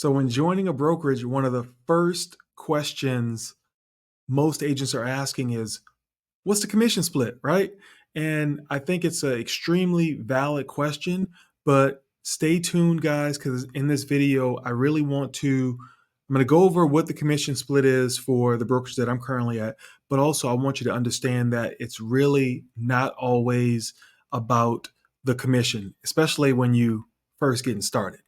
So when joining a brokerage, one of the first questions most agents are asking is, what's the commission split, right? And I think it's an extremely valid question, but stay tuned, guys, because in this video, I'm going to go over what the commission split is for the brokerage that I'm currently at, but also I want you to understand that it's really not always about the commission, especially when you first getting started.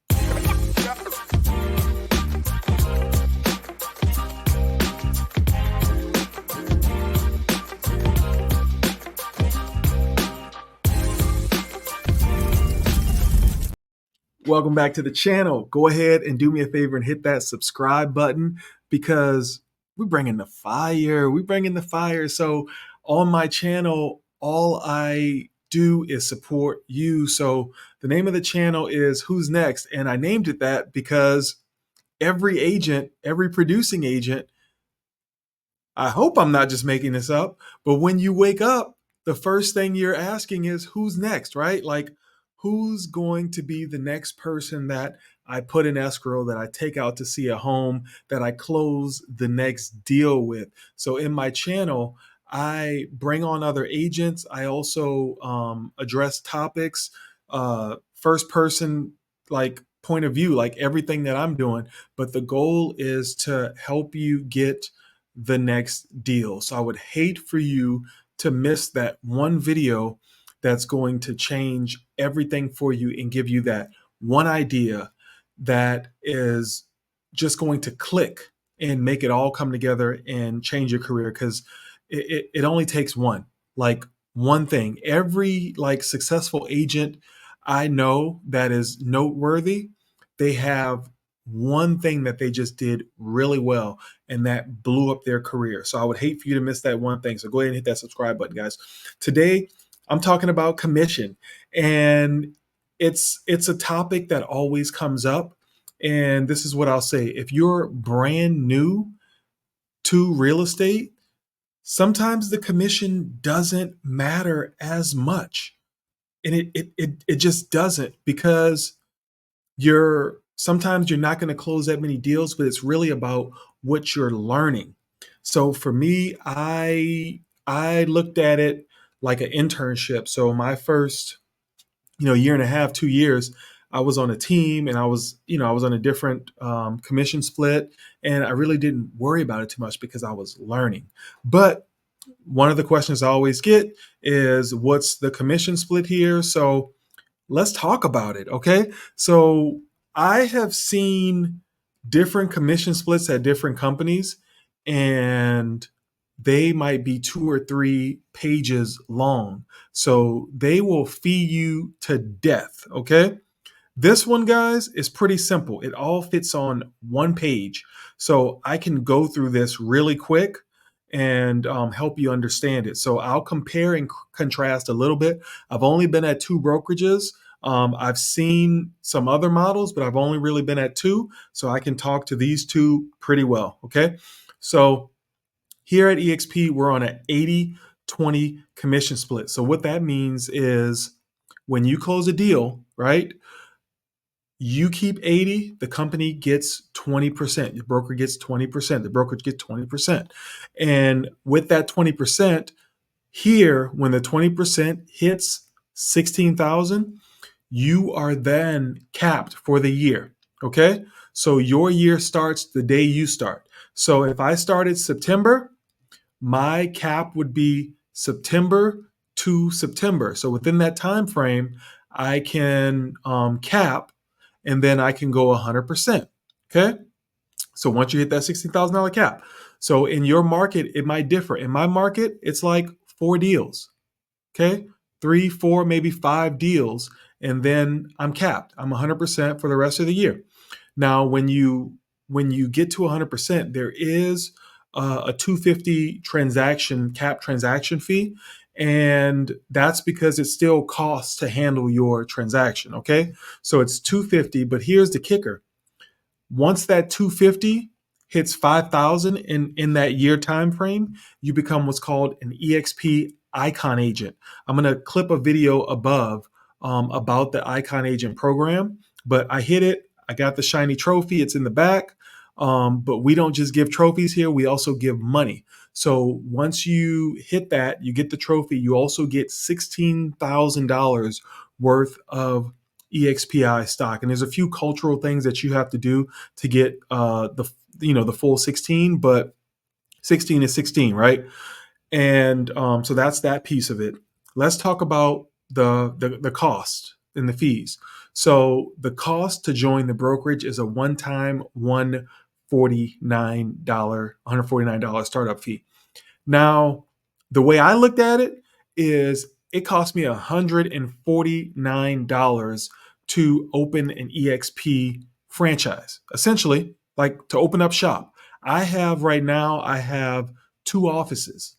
Welcome back to the channel. Go ahead and do me a favor and hit that subscribe button because we're bringing the fire. We're bringing the fire. So on my channel, all I do is support you. So the name of the channel is Who's Next? And I named it that because every agent, every producing agent, I hope I'm not just making this up, but when you wake up, the first thing you're asking is who's next, right? Like, who's going to be the next person that I put in escrow, that I take out to see a home, that I close the next deal with? So in my channel, I bring on other agents. I also address topics, first person, like point of view, like everything that I'm doing. But the goal is to help you get the next deal. So I would hate for you to miss that one video that's going to change everything for you and give you that one idea that is just going to click and make it all come together and change your career, because it only takes one thing. Every successful agent I know that is noteworthy, they have one thing that they just did really well and that blew up their career. So I would hate for you to miss that one thing. So go ahead and hit that subscribe button, guys. Today, I'm talking about commission, and it's a topic that always comes up. And this is what I'll say. If you're brand new to real estate, sometimes the commission doesn't matter as much. And it just doesn't, because sometimes you're not going to close that many deals, but it's really about what you're learning. So for me, I looked at it like an internship. So my first, year and a half, 2 years, I was on a team, and I was on a different commission split, and I really didn't worry about it too much because I was learning. But one of the questions I always get is, what's the commission split here? So let's talk about it. Okay. So I have seen different commission splits at different companies, and they might be 2 or 3 pages long. So they will fee you to death. Okay. This one, guys, is pretty simple. It all fits on one page. So I can go through this really quick and help you understand it. So I'll compare and contrast a little bit. I've only been at 2 brokerages. I've seen some other models, but I've only really been at 2. So I can talk to these 2 pretty well. Okay. So here at EXP, we're on an 80-20 commission split. So what that means is when you close a deal, right, you keep 80, the company gets 20%, your broker gets 20%, the brokerage gets 20%. And with that 20%, here, when the 20% hits 16,000, you are then capped for the year. Okay. So your year starts the day you start. So if I started September, my cap would be September to September. So within that time frame, I can cap, and then I can go 100%. Okay. So once you hit that $16,000 cap. So in your market, it might differ. In my market, it's like 4 deals. Okay. 3, 4, maybe 5 deals. And then I'm capped. I'm 100% for the rest of the year. Now, when you get to 100%, there is a 250 cap transaction fee. And that's because it still costs to handle your transaction. Okay. So it's 250, but here's the kicker. Once that 250 hits 5,000 in that year time frame, you become what's called an EXP Icon agent. I'm going to clip a video above about the Icon agent program, but I hit it. I got the shiny trophy. It's in the back. But we don't just give trophies here. We also give money. So once you hit that, you get the trophy. You also get $16,000 worth of EXPI stock. And there's a few cultural things that you have to do to get the full 16, but 16 is 16, right? And so that's that piece of it. Let's talk about the cost and the fees. So the cost to join the brokerage is a one-time $149 startup fee. Now, the way I looked at it is it cost me $149 to open an EXP franchise. Essentially, like to open up shop. I have two offices,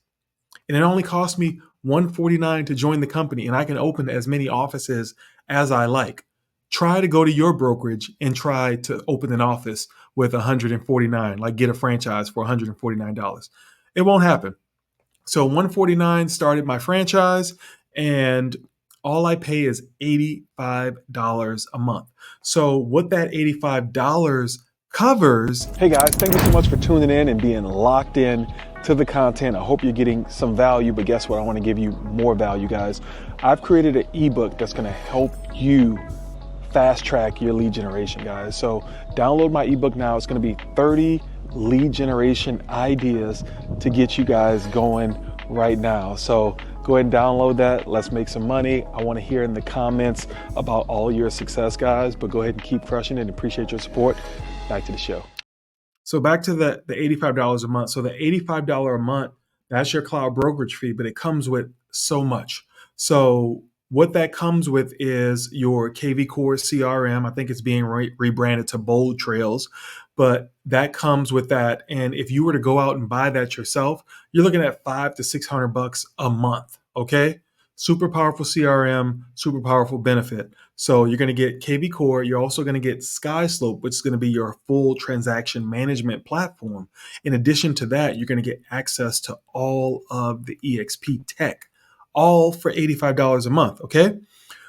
and it only cost me $149 to join the company, and I can open as many offices as I like. Try to go to your brokerage and try to open an office with $149, like get a franchise for $149. It won't happen. So 149 started my franchise, and all I pay is $85 a month. So what that $85 covers. Hey guys, thank you so much for tuning in and being locked in to the content. I hope you're getting some value, but guess what? I want to give you more value, guys. I've created an ebook that's going to help you fast track your lead generation, guys. So download my ebook now. It's going to be 30 lead generation ideas to get you guys going right now. So go ahead and download that. Let's make some money. I want to hear in the comments about all your success, guys, but go ahead and keep crushing it and appreciate your support. Back to the show. So back to the $85 a month. So the $85 a month, that's your cloud brokerage fee, but it comes with so much. So what that comes with is your KV Core CRM. I think it's being rebranded to Bold Trails, but that comes with that. And if you were to go out and buy that yourself, you're looking at $500 to $600 a month. Okay. Super powerful CRM, super powerful benefit. So you're going to get KV Core. You're also going to get SkySlope, which is going to be your full transaction management platform. In addition to that, you're going to get access to all of the EXP tech, all for $85 a month. Okay.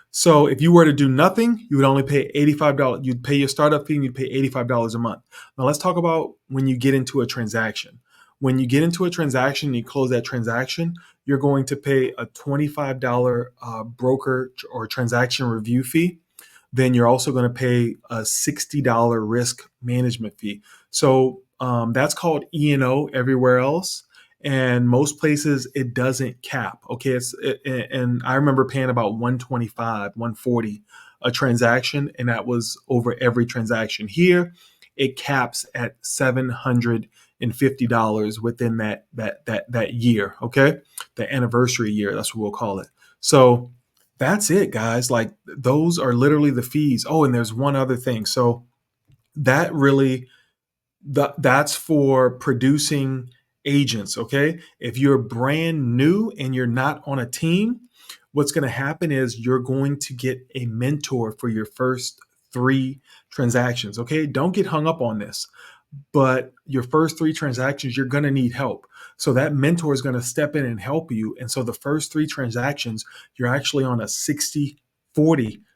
So if you were to do nothing, you would only pay $85. You'd pay your startup fee and you'd pay $85 a month. Now let's talk about when you get into a transaction. When you get into a transaction, you close that transaction, you're going to pay a $25 broker or transaction review fee. Then you're also going to pay a $60 risk management fee. So that's called E&O everywhere else. And most places it doesn't cap. Okay, and I remember paying about 125, 140 a transaction, and that was over every transaction. Here, it caps at $750 within that year. Okay, the anniversary year. That's what we'll call it. So that's it, guys. Like those are literally the fees. Oh, and there's one other thing. So that really that's for producing agents. Okay, if you're brand new and you're not on a team, what's going to happen is you're going to get a mentor for your first 3 transactions. Okay, don't get hung up on this, but your first 3 transactions you're going to need help. So that mentor is going to step in and help you. And so the first 3 transactions you're actually on a 60-40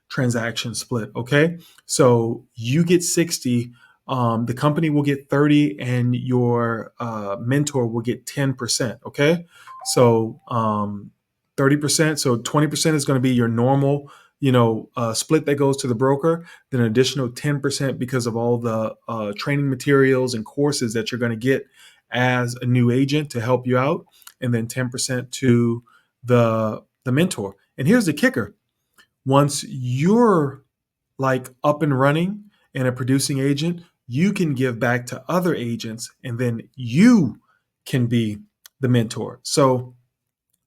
transaction split. Okay, so you get 60, the company will get 30, and your mentor will get 10%. Okay, so 30%. So 20% is going to be your normal, split that goes to the broker. Then an additional 10% because of all the training materials and courses that you're going to get as a new agent to help you out, and then 10% to the mentor. And here's the kicker: once you're like up and running and a producing agent, you can give back to other agents, and then you can be the mentor. So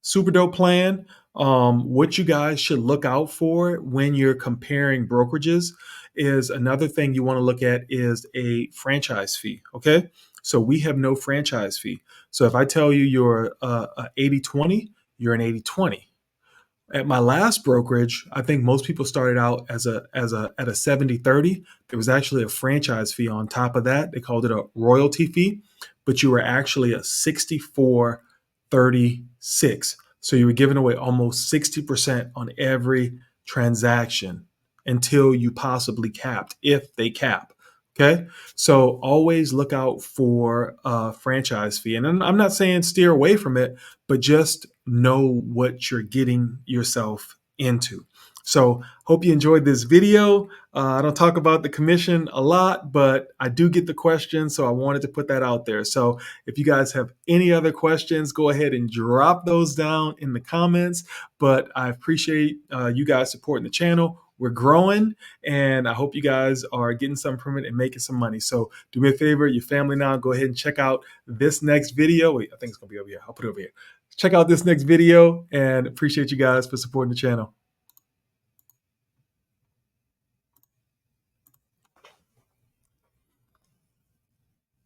super dope plan. What you guys should look out for when you're comparing brokerages is another thing you want to look at is a franchise fee. Okay. So we have no franchise fee. So if I tell you you're a 80-20, you're an 80-20. At my last brokerage, I think most people started out at a 70-30. There was actually a franchise fee on top of that. They called it a royalty fee, but you were actually a 64-36. So you were giving away almost 60% on every transaction. until you possibly capped, if they cap. Okay. So always look out for a franchise fee. And I'm not saying steer away from it, but just know what you're getting yourself into. So hope you enjoyed this video. I don't talk about the commission a lot, but I do get the questions, so I wanted to put that out there. So if you guys have any other questions, go ahead and drop those down in the comments. But I appreciate you guys supporting the channel. We're growing, and I hope you guys are getting something from it and making some money. So do me a favor, your family now, go ahead and check out this next video. Wait, I think it's gonna be over here. I'll put it over here. Check out this next video, and appreciate you guys for supporting the channel.